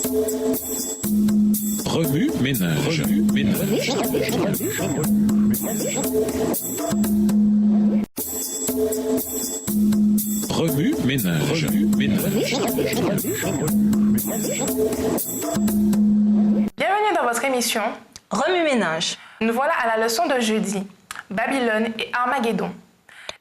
Remue ménage. Remue ménage. Bienvenue dans votre émission Remue ménage. Nous voilà à la leçon de jeudi, Babylone et Armageddon.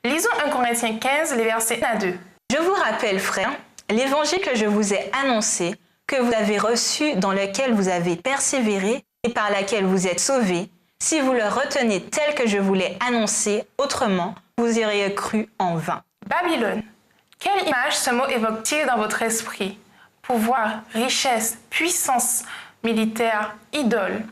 Lisons 1 Corinthiens 15, les versets 1 à 2. Je vous rappelle, frères, l'évangile que je vous ai annoncé, que vous avez reçu, dans lequel vous avez persévéré et par laquelle vous êtes sauvés, si vous le retenez tel que je vous l'ai annoncé, autrement, vous auriez cru en vain. Babylone. Quelle image ce mot évoque-t-il dans votre esprit? Pouvoir, richesse, puissance militaire, idole.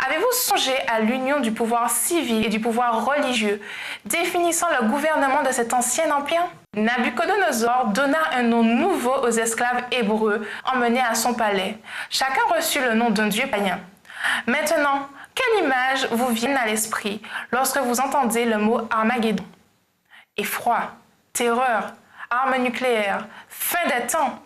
Avez-vous songé à l'union du pouvoir civil et du pouvoir religieux, définissant le gouvernement de cet ancien empire? Nabuchodonosor donna un nom nouveau aux esclaves hébreux emmenés à son palais. Chacun reçut le nom d'un dieu païen. Maintenant, quelle image vous vient à l'esprit lorsque vous entendez le mot Armageddon? Effroi, terreur, armes nucléaires, fin des temps.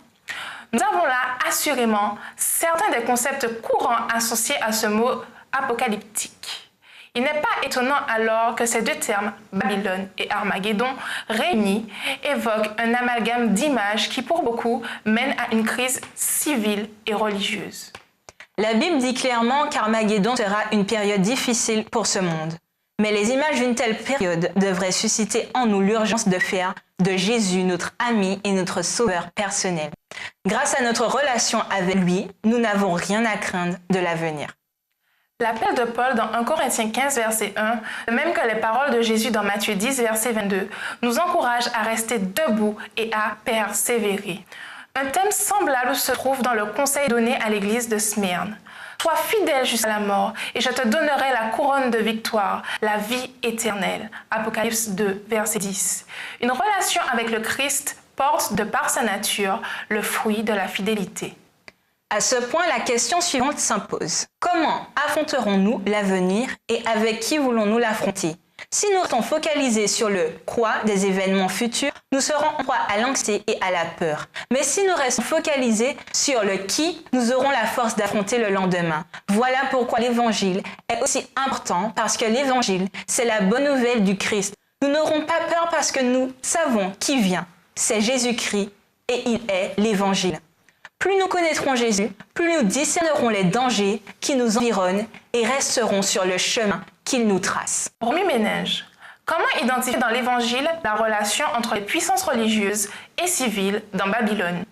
Nous avons là assurément certains des concepts courants associés à ce mot apocalyptique. Il n'est pas étonnant alors que ces deux termes, Babylone et Armageddon, réunis, évoquent un amalgame d'images qui pour beaucoup mène à une crise civile et religieuse. La Bible dit clairement qu'Armageddon sera une période difficile pour ce monde. Mais les images d'une telle période devraient susciter en nous l'urgence de faire de Jésus notre ami et notre sauveur personnel. Grâce à notre relation avec lui, nous n'avons rien à craindre de l'avenir. L'appel de Paul dans 1 Corinthiens 15, verset 1, de même que les paroles de Jésus dans Matthieu 10, verset 22, nous encouragent à rester debout et à persévérer. Un thème semblable se trouve dans le conseil donné à l'église de Smyrne. Sois fidèle jusqu'à la mort, et je te donnerai la couronne de victoire, la vie éternelle. Apocalypse 2, verset 10. Une relation avec le Christ porte de par sa nature le fruit de la fidélité. À ce point, la question suivante s'impose. Comment affronterons-nous l'avenir et avec qui voulons-nous l'affronter? Si nous restons focalisés sur le quoi des événements futurs, nous serons en proie à l'anxiété et à la peur. Mais si nous restons focalisés sur le qui, nous aurons la force d'affronter le lendemain. Voilà pourquoi l'évangile est aussi important, parce que l'évangile, c'est la bonne nouvelle du Christ. Nous n'aurons pas peur parce que nous savons qui vient. C'est Jésus-Christ et il est l'évangile. Plus nous connaîtrons Jésus, plus nous discernerons les dangers qui nous environnent et resterons sur le chemin qu'il nous trace. Remue ménage. Comment identifier dans l'Évangile la relation entre les puissances religieuses et civiles dans Babylone?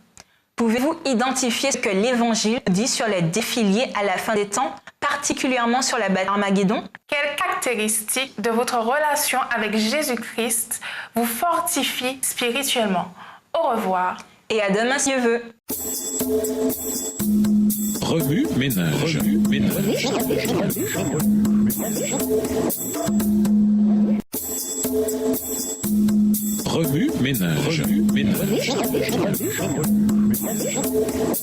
Pouvez-vous identifier ce que l'Évangile dit sur les défilés à la fin des temps, particulièrement sur la bataille d'Armageddon? Quelles caractéristiques de votre relation avec Jésus-Christ vous fortifient spirituellement? Au revoir. Et à demain si Dieu veut. Remue ménage. Remue ménage.